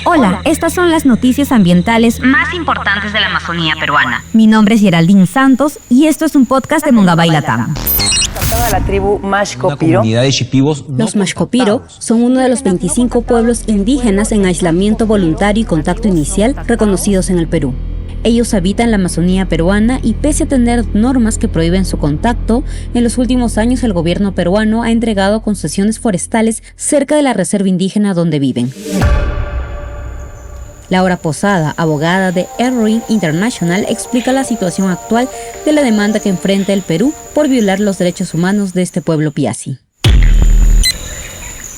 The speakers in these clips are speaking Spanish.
Hola, estas son las noticias ambientales más importantes de la Amazonía peruana. Mi nombre es Geraldine Santos y esto es un podcast de Mongabay Latam. La tribu Mashco-Piro. Los Mashco-Piro son uno de los 25 pueblos indígenas en aislamiento voluntario y contacto inicial reconocidos en el Perú. Ellos habitan la Amazonía peruana y pese a tener normas que prohíben su contacto, en los últimos años el gobierno peruano ha entregado concesiones forestales cerca de la reserva indígena donde viven. Laura Posada, abogada de Erwin International, explica la situación actual de la demanda que enfrenta el Perú por violar los derechos humanos de este pueblo piasi.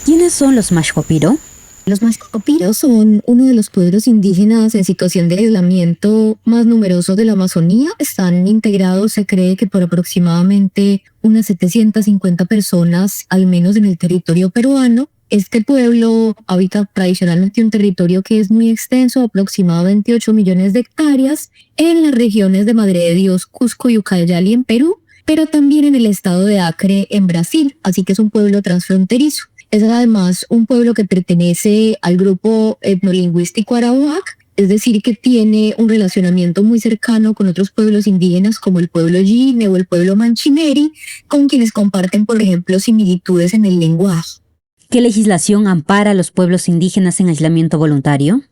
¿Quiénes son los Mashco-Piro? Los Mashco-Piro son uno de los pueblos indígenas en situación de aislamiento más numerosos de la Amazonía. Están integrados, se cree que por aproximadamente unas 750 personas, al menos en el territorio peruano. Este pueblo habita tradicionalmente un territorio que es muy extenso, aproximadamente 8 millones de hectáreas, en las regiones de Madre de Dios, Cusco y Ucayali en Perú, pero también en el estado de Acre en Brasil, así que es un pueblo transfronterizo. Es además un pueblo que pertenece al grupo etnolingüístico arawak, es decir, que tiene un relacionamiento muy cercano con otros pueblos indígenas como el pueblo Yine o el pueblo Manchineri, con quienes comparten, por ejemplo, similitudes en el lenguaje. ¿Qué legislación ampara a los pueblos indígenas en aislamiento voluntario?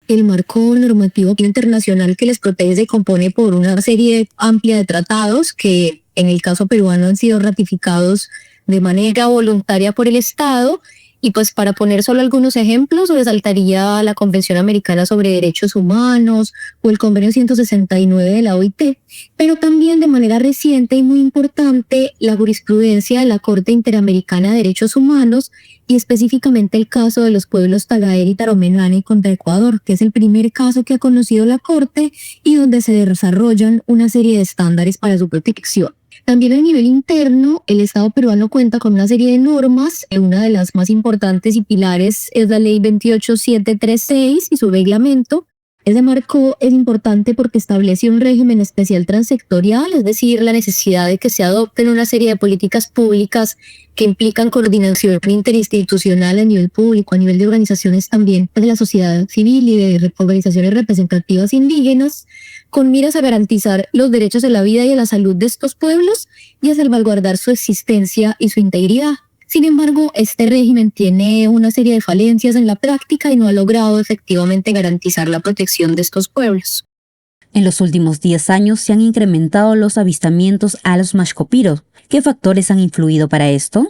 El marco normativo internacional que les protege se compone por una serie amplia de tratados que en el caso peruano han sido ratificados de manera voluntaria por el Estado. Y pues para poner solo algunos ejemplos, resaltaría la Convención Americana sobre Derechos Humanos o el Convenio 169 de la OIT, pero también de manera reciente y muy importante la jurisprudencia de la Corte Interamericana de Derechos Humanos y específicamente el caso de los pueblos Tagaer y Taromenane contra Ecuador, que es el primer caso que ha conocido la Corte y donde se desarrollan una serie de estándares para su protección. También a nivel interno, el Estado peruano cuenta con una serie de normas. Una de las más importantes y pilares es la Ley 28736 y su reglamento. Ese marco es importante porque establece un régimen especial transsectorial, es decir, la necesidad de que se adopten una serie de políticas públicas que implican coordinación interinstitucional a nivel público, a nivel de organizaciones también de la sociedad civil y de organizaciones representativas indígenas, con miras a garantizar los derechos de la vida y de la salud de estos pueblos y a salvaguardar su existencia y su integridad. Sin embargo, este régimen tiene una serie de falencias en la práctica y no ha logrado efectivamente garantizar la protección de estos pueblos. En los últimos 10 años se han incrementado los avistamientos a los Mashco-Piro. ¿Qué factores han influido para esto?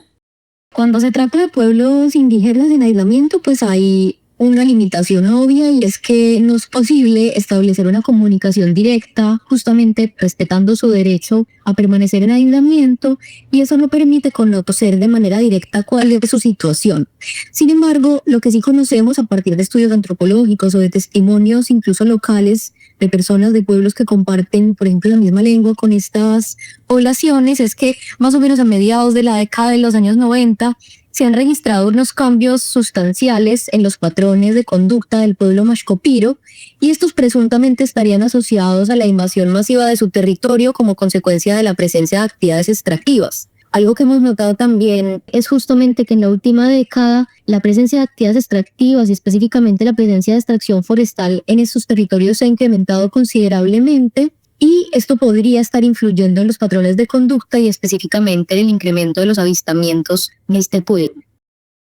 Cuando se trata de pueblos indígenas en aislamiento, pues hay una limitación obvia y es que no es posible establecer una comunicación directa, justamente respetando su derecho a permanecer en aislamiento, y eso no permite conocer de manera directa cuál es su situación. Sin embargo, lo que sí conocemos a partir de estudios antropológicos o de testimonios incluso locales de personas de pueblos que comparten, por ejemplo, la misma lengua con estas poblaciones, es que más o menos a mediados de la década de los años 90 se han registrado unos cambios sustanciales en los patrones de conducta del pueblo Mashco-Piro y estos presuntamente estarían asociados a la invasión masiva de su territorio como consecuencia de la presencia de actividades extractivas. Algo que hemos notado también es justamente que en la última década la presencia de actividades extractivas y específicamente la presencia de extracción forestal en estos territorios se ha incrementado considerablemente. Y esto podría estar influyendo en los patrones de conducta y específicamente en el incremento de los avistamientos en este pueblo.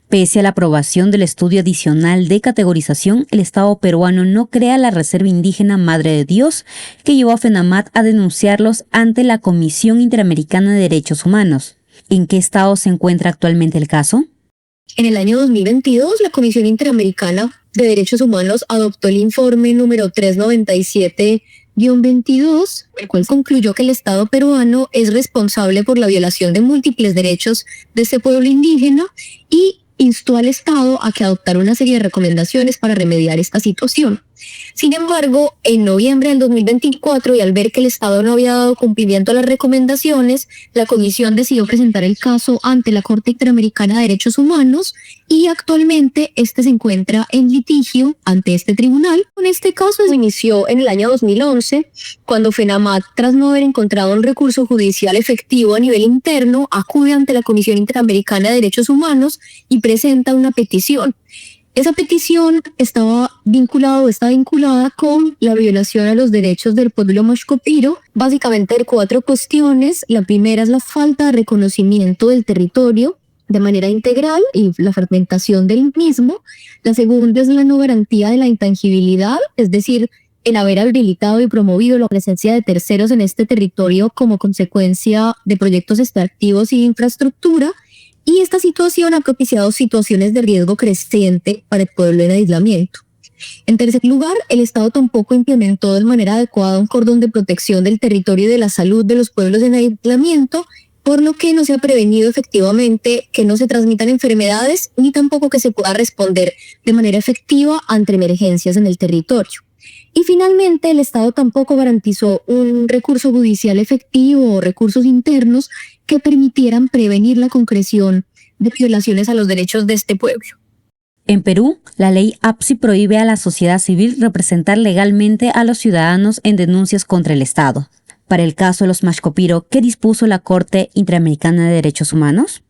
Pese a la aprobación del estudio adicional de categorización, el Estado peruano no crea la Reserva Indígena Madre de Dios, que llevó a FENAMAT a denunciarlos ante la Comisión Interamericana de Derechos Humanos. ¿En qué estado se encuentra actualmente el caso? En el año 2022, la Comisión Interamericana de Derechos Humanos adoptó el informe número 397-22, el cual concluyó que el Estado peruano es responsable por la violación de múltiples derechos de este pueblo indígena y instó al Estado a que adoptara una serie de recomendaciones para remediar esta situación. Sin embargo, en noviembre del 2024, y al ver que el Estado no había dado cumplimiento a las recomendaciones, la Comisión decidió presentar el caso ante la Corte Interamericana de Derechos Humanos y actualmente este se encuentra en litigio ante este tribunal. En este caso se inició en el año 2011, cuando FENAMAT, tras no haber encontrado un recurso judicial efectivo a nivel interno, acude ante la Comisión Interamericana de Derechos Humanos y presenta una petición. Esa petición está vinculada con la violación a los derechos del pueblo mashco-piro, básicamente de 4 cuestiones. La primera es la falta de reconocimiento del territorio de manera integral y la fragmentación del mismo. La segunda es la no garantía de la intangibilidad, es decir, el haber habilitado y promovido la presencia de terceros en este territorio como consecuencia de proyectos extractivos y de infraestructura. Y esta situación ha propiciado situaciones de riesgo creciente para el pueblo en aislamiento. En tercer lugar, el Estado tampoco implementó de manera adecuada un cordón de protección del territorio y de la salud de los pueblos en aislamiento, por lo que no se ha prevenido efectivamente que no se transmitan enfermedades ni tampoco que se pueda responder de manera efectiva ante emergencias en el territorio. Y finalmente, el Estado tampoco garantizó un recurso judicial efectivo o recursos internos que permitieran prevenir la concreción de violaciones a los derechos de este pueblo. En Perú, la ley APSI prohíbe a la sociedad civil representar legalmente a los ciudadanos en denuncias contra el Estado. Para el caso de los mashco-piro, ¿qué dispuso la Corte Interamericana de Derechos Humanos?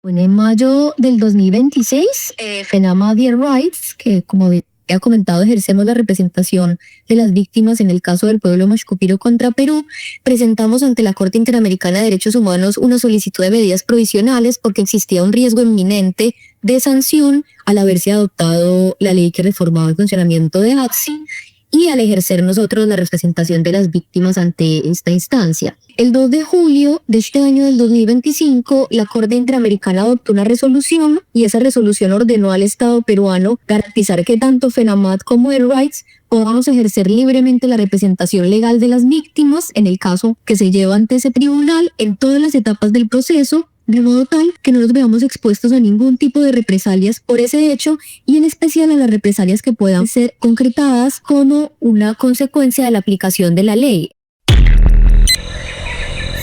Bueno, en mayo del 2026, FENAMA Dear Rights, que como ha comentado, ejercemos la representación de las víctimas en el caso del pueblo mashco-piro contra Perú, presentamos ante la Corte Interamericana de Derechos Humanos una solicitud de medidas provisionales porque existía un riesgo inminente de sanción al haberse adoptado la ley que reformaba el funcionamiento de APSI y al ejercer nosotros la representación de las víctimas ante esta instancia. El 2 de julio de este año del 2025, la Corte Interamericana adoptó una resolución y esa resolución ordenó al Estado peruano garantizar que tanto FENAMAT como Dear Rights podamos ejercer libremente la representación legal de las víctimas en el caso que se lleva ante ese tribunal en todas las etapas del proceso, de modo tal que no nos veamos expuestos a ningún tipo de represalias por ese hecho y en especial a las represalias que puedan ser concretadas como una consecuencia de la aplicación de la ley.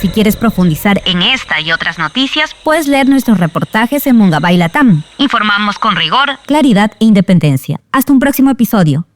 Si quieres profundizar en esta y otras noticias, puedes leer nuestros reportajes en Mungabay Latam. Informamos con rigor, claridad e independencia. Hasta un próximo episodio.